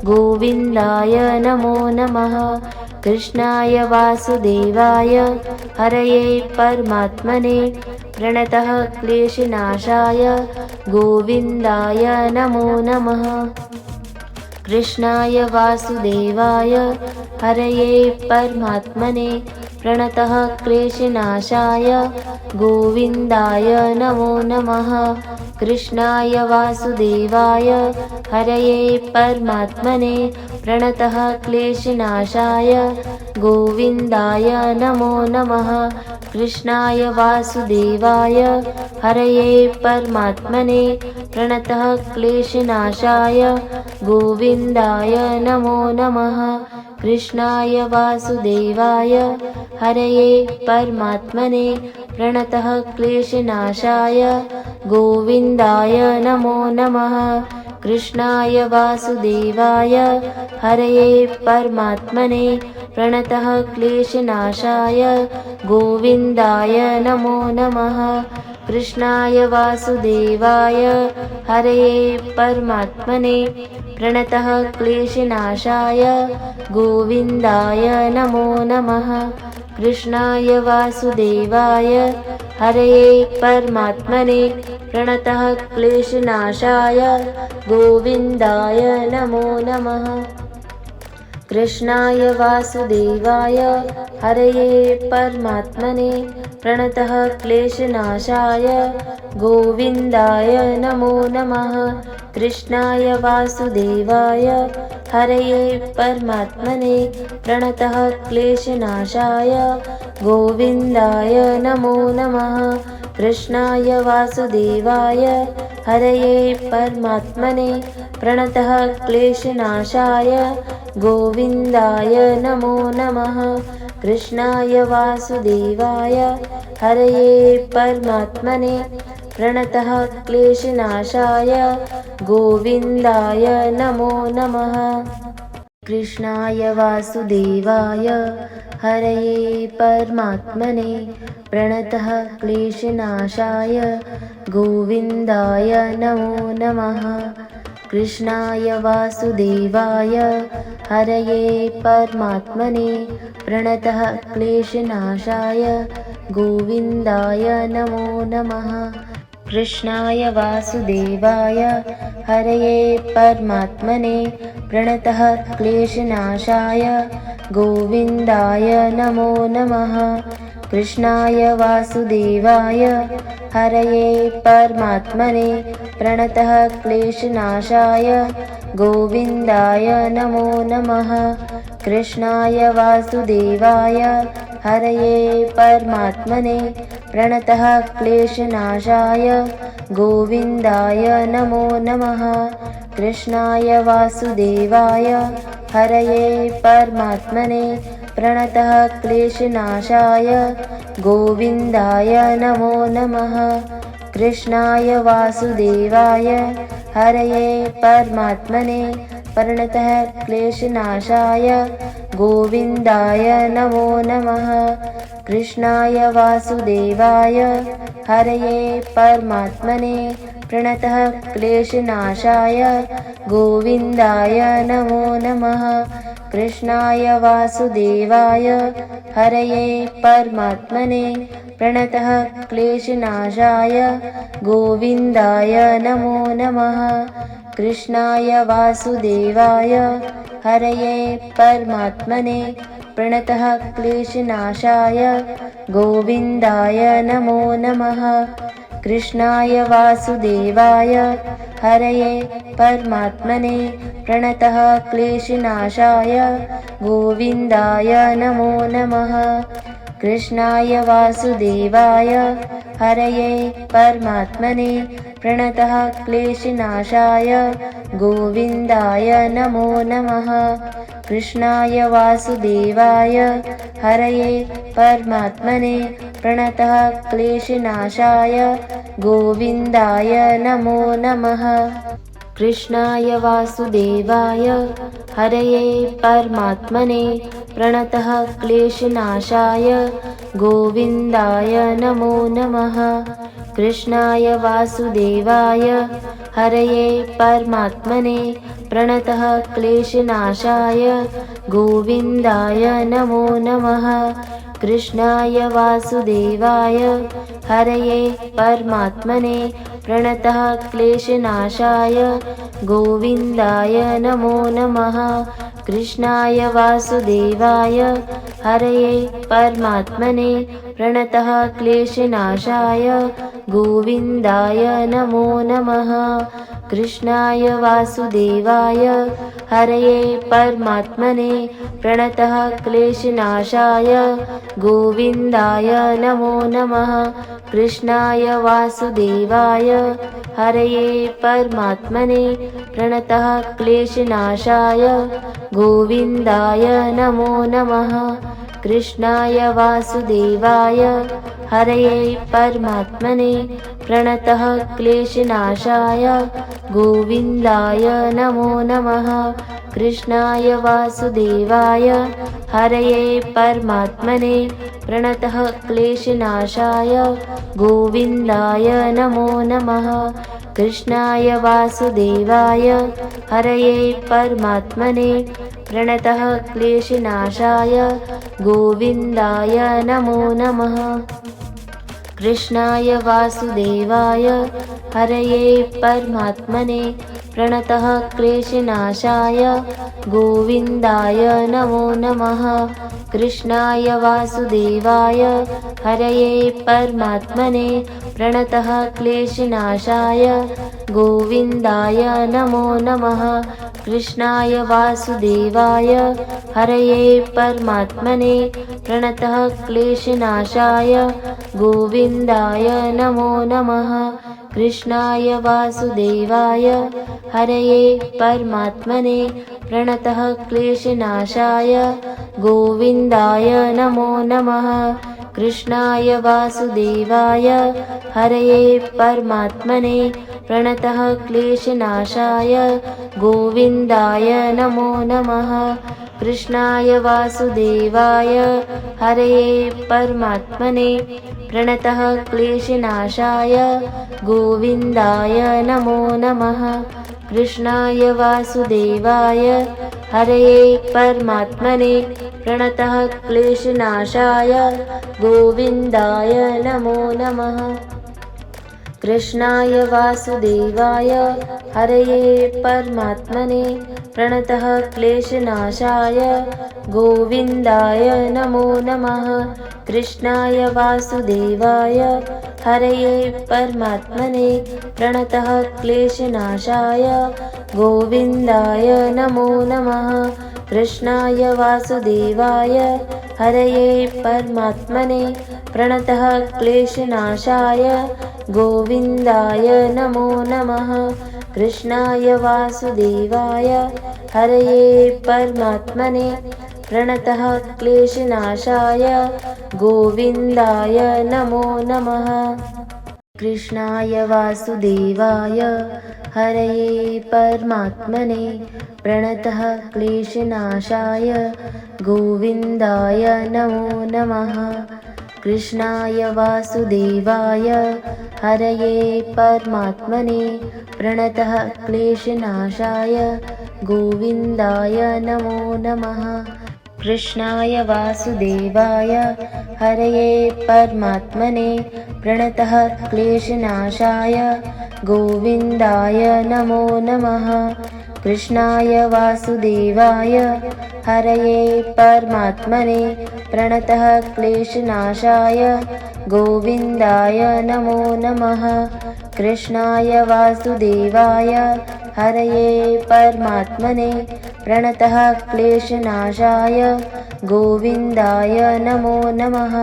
गोविन्दाय नमो नमः। कृष्णाय वासुदेवाय हरये परमात्मने प्रणतः क्लेशनाशाय गोविन्दाय नमो नमः। कृष्णाय वासुदेवाय हरये परमात्मने प्रणतः क्लेशनाशाय गोविन्दाय नमो नमः। कृष्णाय वासुदेवाय हरये परमात्मने प्रणतः क्लेशनाशाय गोविन्दाय नमो नमः। कृष्णाय वासुदेवाय हरये परमात्मने प्रणतः क्लेशनाशाय गोविन्दाय नमो नमः। कृष्णाय वासुदेवाय हरये परमात्मने प्रणतः क्लेशनाशाय गोविन्दाय नमो नमः। कृष्णाय वासुदेवाय हरये परमात्मने प्रणतः क्लेशनाशाय गोविन्दाय नमो नमः। कृष्णाय वासुदेवाय हरये परमात्मने प्रणतः क्लेशनाशाय गोविन्दाय नमो नमः। कृष्णाय वासुदेवाय हरये परमात्मने प्रणतः क्लेशनाशाय गोविन्दाय नमो नमः। कृष्णाय वासुदेवाय हरये परमात्मने प्रणतः क्लेशनाशाय गोविन्दाय नमो नमः। कृष्णाय वासुदेवाय हरये परमात्मने प्रणतः क्लेशनाशाय गोविन्दाय नमो नमः। कृष्णाय वासुदेवाय हरये परमात्मने प्रणतः क्लेशनाशाय गोविन्दाय नमो नमः। कृष्णाय वासुदेवाय हरये परमात्मने प्रणतः क्लेशनाशाय गोविन्दाय नमो नमः। कृष्णाय वासुदेवाय हरये परमात्मने प्रणतः क्लेशनाशाय गोविन्दाय नमो नमः। कृष्णाय वासुदेवाय हरये परमात्मने प्रणतः क्लेशनाशाय गोविन्दाय नमो नमः। कृष्णाय वासुदेवाय हरये परमात्मने प्रणतः क्लेशनाशाय गोविन्दाय नमो नमः। कृष्णाय वासुदेवाय हरये परमात्मने प्रणतः क्लेशनाशाय गोविन्दाय नमो नमः। कृष्णाय वासुदेवाय हरये परमात्मने प्रणतः क्लेशनाशाय गोविन्दाय नमो नमः। कृष्णाय वासुदेवाय हरये परमात्मने प्रणतः क्लेशनाशाय गोविन्दाय नमो नमः। कृष्णाय वासुदेवाय हरये परमात्मने प्रणतः क्लेशनाशाय गोविन्दाय नमो नमः। कृष्णाय वासुदेवाय हरये परमात्मने प्रणतः क्लेशनाशाय गोविन्दाय नमो नमः। कृष्णाय वासुदेवाय हरये परमात्मने प्रणतः क्लेशनाशाय गोविन्दाय नमो नमः। कृष्णाय वासुदेवाय हरये परमात्मने प्रणतः क्लेशनाशाय गोविन्दाय नमो नमः। कृष्णाय वासुदेवाय हरये परमात्मने प्रणतः क्लेशनाशाय गोविन्दाय नमो नमः। कृष्णाय वासुदेवाय हरये परमात्मने प्रणतः क्लेशनाशाय गोविन्दाय नमो नमः। कृष्णाय वासुदेवाय हरये परमात्मने प्रणतः क्लेशनाशाय गोविन्दाय नमो नमः। कृष्णाय वासुदेवाय हरये परमात्मने प्रणतः क्लेशनाशाय गोविन्दाय नमो नमः। कृष्णाय वासुदेवाय हरये परमात्मने प्रणतः क्लेशनाशाय गोविन्दाय नमो नमः। कृष्णाय वासुदेवाय हरये परमात्मने प्रणतः क्लेशनाशाय गोविन्दाय नमो नमः। कृष्णाय वासुदेवाय हरये परमात्मने प्रणतः क्लेशनाशाय गोविन्दाय नमो नमः। कृष्णाय वासुदेवाय हरये परमात्मने प्रणतः क्लेशनाशाय गोविन्दाय नमो नमः। कृष्णाय वासुदेवाय हरये परमात्मने प्रणतः क्लेशनाशाय गोविन्दाय नमो नमः। कृष्णाय वासुदेवाय हरये परमात्मने प्रणतः क्लेशनाशाय गोविन्दाय नमो नमः। कृष्णाय वासुदेवाय हरये परमात्मने प्रणतः क्लेशनाशाय गोविन्दाय नमो नमः। कृष्णाय वासुदेवाय हरये परमात्मने प्रणतः क्लेशनाशाय गोविन्दाय नमो नमः। कृष्णाय वासुदेवाय हरये परमात्मने प्रणतः क्लेशनाशाय गोविन्दाय नमो नमः। कृष्णाय वासुदेवाय हरये परमात्मने प्रणतः क्लेशनाशाय गोविन्दाय नमो नमः। कृष्णाय वासुदेवाय हरये परमात्मने प्रणतः क्लेशनाशाय गोविन्दाय नमो नमः। कृष्णाय वासुदेवाय हरये परमात्मने प्रणतः क्लेशनाशाय गोविन्दाय नमो नमः। कृष्णाय वासुदेवाय हरये परमात्मने प्रणतः क्लेशनाशाय गोविन्दाय नमो नमः। कृष्णाय वासुदेवाय हरये परमात्मने प्रणतः क्लेशनाशाय गोविन्दाय नमो नमः। कृष्णाय वासुदेवाय हरये परमात्मने प्रणतः क्लेशनाशाय गोविन्दाय नमो नमः। कृष्णाय वासुदेवाय हरये परमात्मने प्रणतः क्लेशनाशाय गोविन्दाय नमो नमः। कृष्णाय वासुदेवाय हरये परमात्मने प्रणतः क्लेशनाशाय गोविन्दाय नमो नमः। कृष्णाय वासुदेवाय हरये परमात्मने प्रणतः क्लेशनाशाय गोविन्दाय नमो नमः। कृष्णाय वासुदेवाय हरये परमात्मने प्रणतः क्लेशनाशाय गोविन्दाय नमो नमः। कृष्णाय वासुदेवाय हरये परमात्मने प्रणतः क्लेशनाशाय गोविन्दाय नमो नमः। कृष्णाय वासुदेवाय हरये परमात्मने प्रणतः क्लेशनाशाय गोविन्दाय नमो नमः। कृष्णाय वासुदेवाय हरये परमात्मने प्रणतः क्लेशनाशाय गोविन्दाय नमो नमः। कृष्णाय वासुदेवाय हरये परमात्मने प्रणतः क्लेशनाशाय गोविन्दाय नमो नमः। कृष्णाय वासुदेवाय हरये परमात्मने प्रणतः क्लेशनाशाय गोविन्दाय नमो नमः।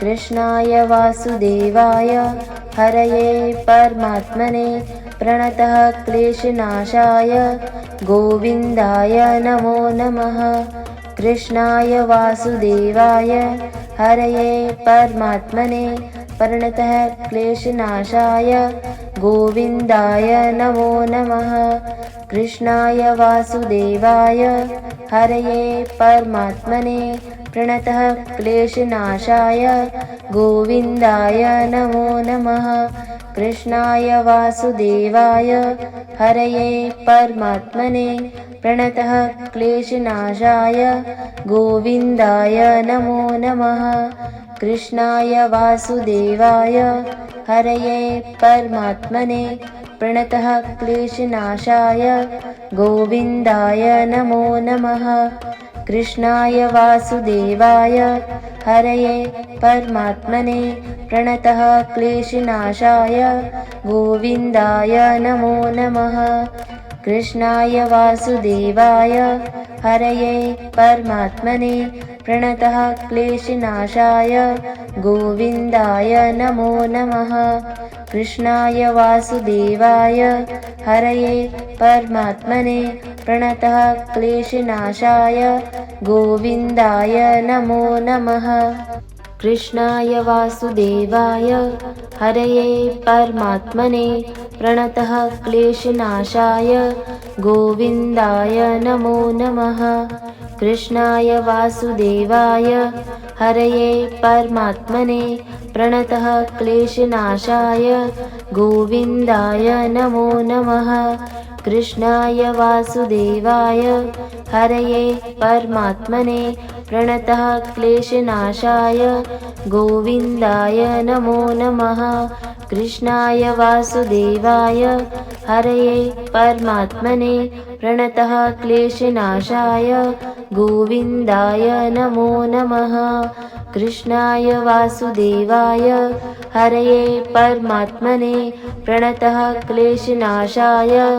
कृष्णाय वासुदेवाय हरये परमात्मने प्रणतः क्लेशनाशाय गोविन्दाय नमो नमः। कृष्णाय वासुदेवाय हरये परमात्मने प्रणतः क्लेशनाशाय गोविन्दाय नमो नमः। कृष्णाय वासुदेवाय हरये परमात्मने प्रणतः क्लेशनाशाय गोविन्दाय नमो नमः। कृष्णाय वासुदेवाय हरये परमात्मने प्रणतः क्लेशनाशाय गोविन्दाय नमो नमः। कृष्णाय वासुदेवाय हरये परमात्मने प्रणतः क्लेशनाशाय गोविन्दाय नमो नमः। कृष्णाय वासुदेवाय हरये परमात्मने प्रणतः क्लेशनाशाय गोविन्दाय नमो नमः। कृष्णाय वासुदेवाय हरये परमात्मने प्रणतः क्लेशनाशाय गोविन्दाय नमो नमः। कृष्णाय वासुदेवाय हरये परमात्मने प्रणतः क्लेशनाशाय गोविन्दाय नमो नमः। कृष्णाय वासुदेवाय हरये परमात्मने प्रणतः क्लेशनाशाय गोविन्दाय नमो नमः। कृष्णाय वासुदेवाय हरये परमात्मने प्रणतः क्लेशनाशाय गोविन्दाय नमो नमः। कृष्णाय वासुदेवाय हरये परमात्मने प्रणतः क्लेशनाशाय गोविन्दाय नमो नमः। कृष्णाय वासुदेवाय हरये परमात्मने प्रणतः क्लेशनाशाय गोविन्दाय नमो नमः। कृष्णाय वासुदेवाय हरये परमात्मने प्रणतः क्लेशनाशाय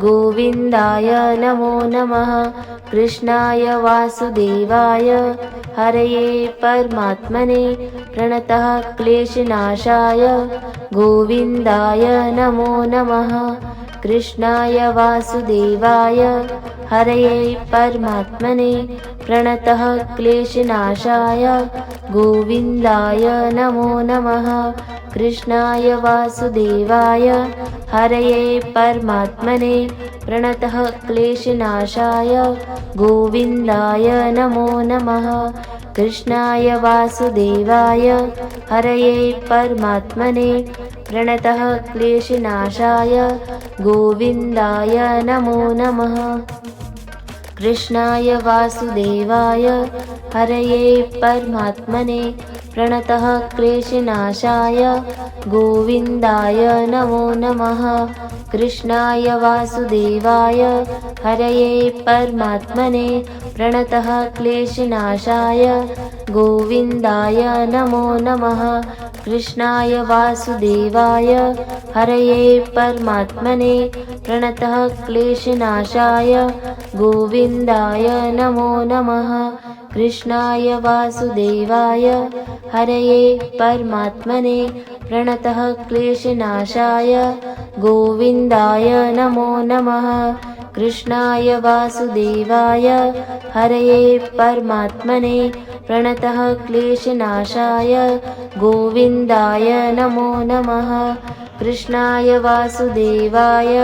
गोविन्दाय नमो नमः। कृष्णाय वासुदेवाय हरये परमात्मने प्रणतः क्लेशनाशाय गोविन्दाय नमो नमः। कृष्णाय वासुदेवाय हरये परमात्मने प्रणतः क्लेशनाशाय गोविन्दाय नमो नमः। कृष्णाय वासुदेवाय हरये परमात्मने प्रणतः क्लेशनाशाय गोविन्दाय नमो नमः। कृष्णाय वासुदेवाय हरये परमात्मने प्रणतः क्लेशनाशाय गोविन्दाय नमो नमः। कृष्णाय वासुदेवाय हरये परमात्मने प्रणतः क्लेशनाशाय गोविन्दाय नमो नमः। कृष्णाय वासुदेवाय हरये परमात्मने प्रणतः क्लेशनाशाय गोविन्दाय नमो नमः। कृष्णाय वासुदेवाय हरये परमात्मने प्रणतः क्लेशनाशाय गोविन्दाय नमो नमः। कृष्णाय वासुदेवाय हरये परमात्मने प्रणतः क्लेशनाशाय गोविन्दाय नमो नमः। कृष्णाय वासुदेवाय हरये परमात्मने प्रणतः क्लेशनाशाय गोविन्दाय नमो नमः। कृष्णाय वासुदेवाय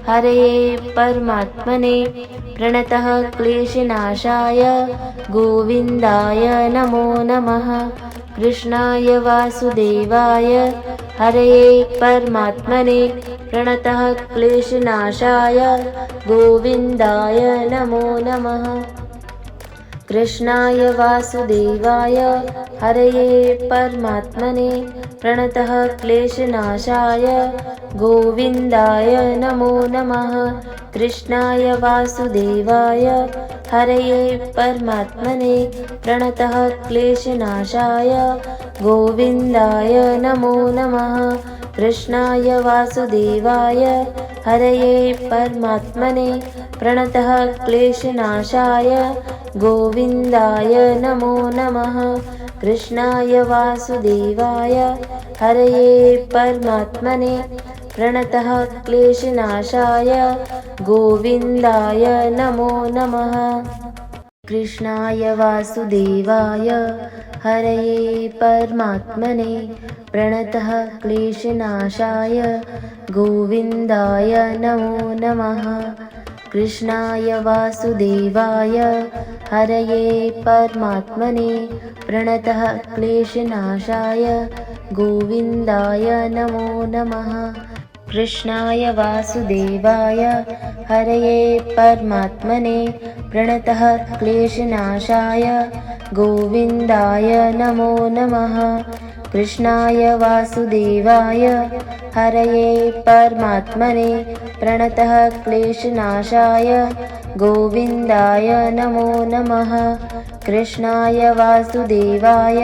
हरये परमात्मने प्रणतः क्लेशनाशाय गोविन्दाय नमो नमः। कृष्णाय वासुदेवाय हरये परमात्मने प्रणतः क्लेशनाशाय गोविन्दाय नमो नमः। कृष्णाय वासुदेवाय हरये परमात्मने प्रणतः क्लेशनाशाय गोविन्दाय नमो नमः। कृष्णाय वासुदेवाय हरये परमात्मने प्रणतः क्लेशनाशाय गोविन्दाय नमो नमः। कृष्णाय वासुदेवाय हरये परमात्मने प्रणतः क्लेशनाशाय गोविन्दाय नमो नमः। कृष्णाय वासुदेवाय हरये परमात्मने प्रणतः क्लेशनाशाय गोविन्दाय नमो नमः। कृष्णाय वासुदेवाय हरये परमात्मने प्रणतः क्लेशनाशाय गोविन्दाय नमो नमः। कृष्णाय वासुदेवाय हरये परमात्मने प्रणतः क्लेशनाशाय गोविन्दाय नमो नमः। कृष्णाय वासुदेवाय हरये परमात्मने प्रणतः क्लेशनाशाय गोविन्दाय नमो नमः। कृष्णाय वासुदेवाय हरये परमात्मने प्रणतः क्लेशनाशाय गोविन्दाय नमो नमः। कृष्णाय वासुदेवाय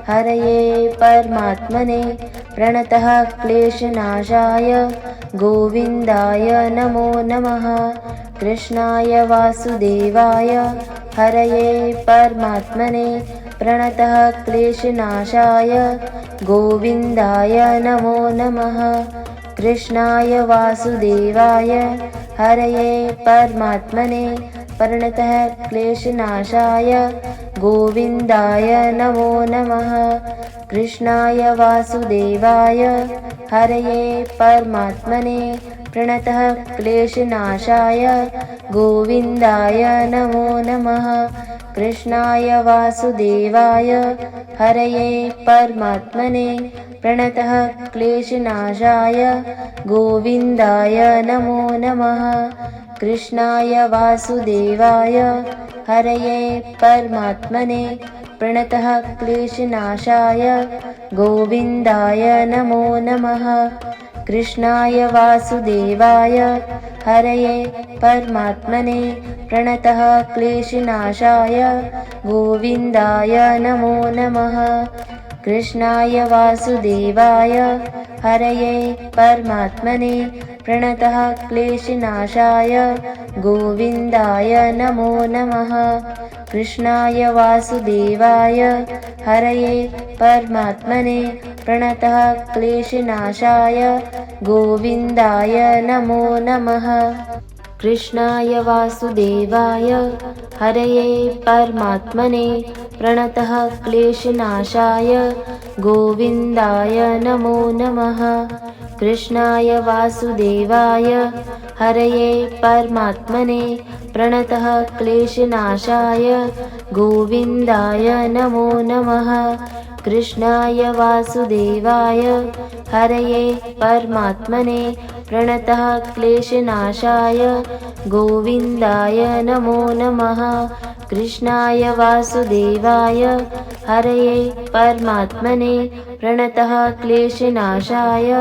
हरये परमात्मने प्रणतः क्लेशनाशाय गोविन्दाय नमो नमः। कृष्णाय वासुदेवाय हरये परमात्मने प्रणतः क्लेशनाशाय गोविन्दाय नमो नमः। कृष्णाय वासुदेवाय हरये परमात्मने प्रणतः क्लेशनाशाय गोविन्दाय नमो नमः। कृष्णाय वासुदेवाय हरये परमात्मने प्रणतः क्लेशनाशाय गोविन्दाय नमो नमः। कृष्णाय वासुदेवाय हरये परमात्मने प्रणतः क्लेशनाशाय गोविन्दाय नमो नमः। कृष्णाय वासुदेवाय हरये परमात्मने प्रणतः क्लेशनाशाय गोविन्दाय नमो नमः। कृष्णाय वासुदेवाय हरये परमात्मने प्रणतः क्लेशनाशाय गोविन्दाय नमो नमः। कृष्णाय वासुदेवाय हरये परमात्मने प्रणतः क्लेशनाशाय गोविन्दाय नमो नमः। कृष्णाय वासुदेवाय हरये परमात्मने प्रणतः क्लेशनाशाय गोविन्दाय नमो नमः। कृष्णाय वासुदेवाय हरये परमात्मने प्रणतः क्लेशनाशाय गोविन्दाय नमो नमः। कृष्णाय वासुदेवाय हरये परमात्मने प्रणतः क्लेशनाशाय गोविन्दाय नमो नमः। कृष्णाय वासुदेवाय हरये परमात्मने प्रणतः क्लेशनाशाय गोविन्दाय नमो नमः। कृष्णाय वासुदेवाय हरये परमात्मने प्रणतः क्लेशनाशाय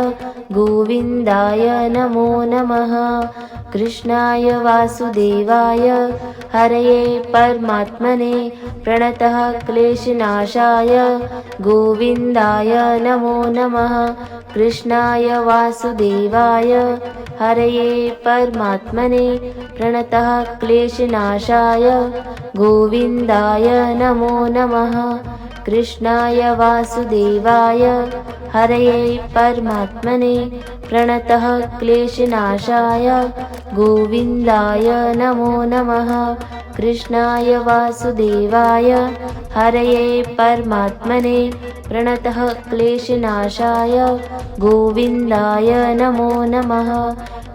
गोविन्दाय नमो नमः। कृष्णाय वासुदेवाय हरये परमात्मने प्रणतः क्लेशनाशाय गोविन्दाय नमो नमः। कृष्णाय वासुदेवाय हरये परमात्मने प्रणतः क्लेशनाशाय गोविन्दाय नमो नमः। कृष्णाय वासुदेवाय हरये परमात्मने प्रणतः क्लेशनाशाय गोविन्दाय नमो नमः। कृष्णाय वासुदेवाय हरये परमात्मने प्रणतः क्लेशनाशाय गोविन्दाय नमो नमः।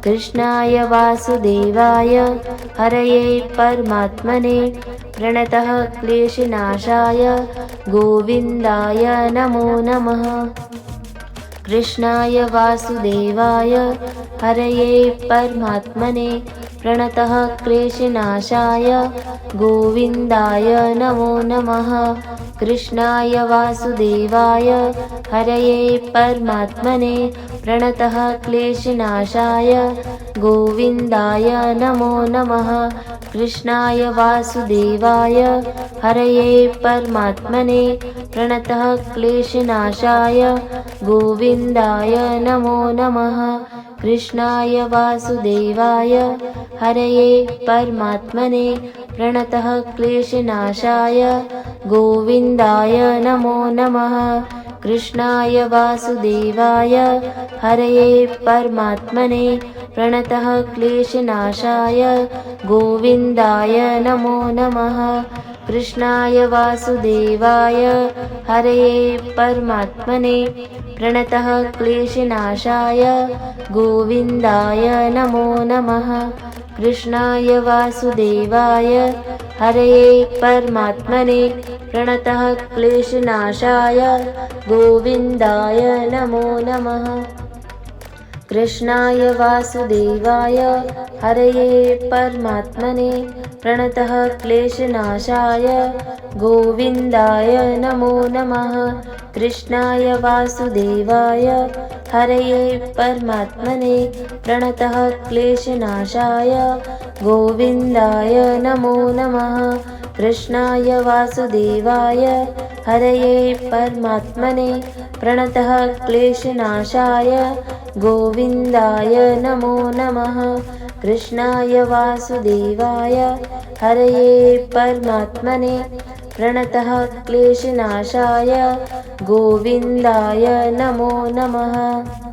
कृष्णाय वासुदेवाय हरये परमात्मने प्रणतः क्लेशनाशाय गोविन्दाय नमो नमः। कृष्णाय वासुदेवाय हरये परमात्मने प्रणतः क्लेशनाशाय गोविन्दाय नमो नमः। कृष्णाय वासुदेवाय हरये परमात्मने प्रणतः क्लेशनाशाय गोविन्दाय नमो नमः। कृष्णाय वासुदेवाय हरये परमात्मने प्रणतः क्लेशनाशाय गोविन्दाय नमो नमः। कृष्णाय वासुदेवाय हरये परमात्मने प्रणतः क्लेशनाशाय गोविन्दाय नमो नमः। कृष्णाय वासुदेवाय हरये परमात्मने प्रणतः क्लेशनाशाय गोविन्दाय नमो नमः। कृष्णाय वासुदेवाय हरये परमात्मने प्रणतः क्लेशनाशाय गोविन्दाय नमो नमः। कृष्णाय वासुदेवाय हरये परमात्मने प्रणतः क्लेशनाशाय गोविन्दाय नमो नमः। कृष्णाय वासुदेवाय हरये परमात्मने प्रणतः क्लेशनाशाय गोविन्दाय नमो नमः। कृष्णाय वासुदेवाय हरये परमात्मने प्रणतः क्लेशनाशाय गोविन्दाय नमो नमः। कृष्णाय वासुदेवाय हरये परमात्मने प्रणतः क्लेशनाशाय गोविन्दाय नमो नमः। कृष्णाय वासुदेवाय हरये परमात्मने प्रणतः क्लेशनाशाय गोविन्दाय नमो नमः।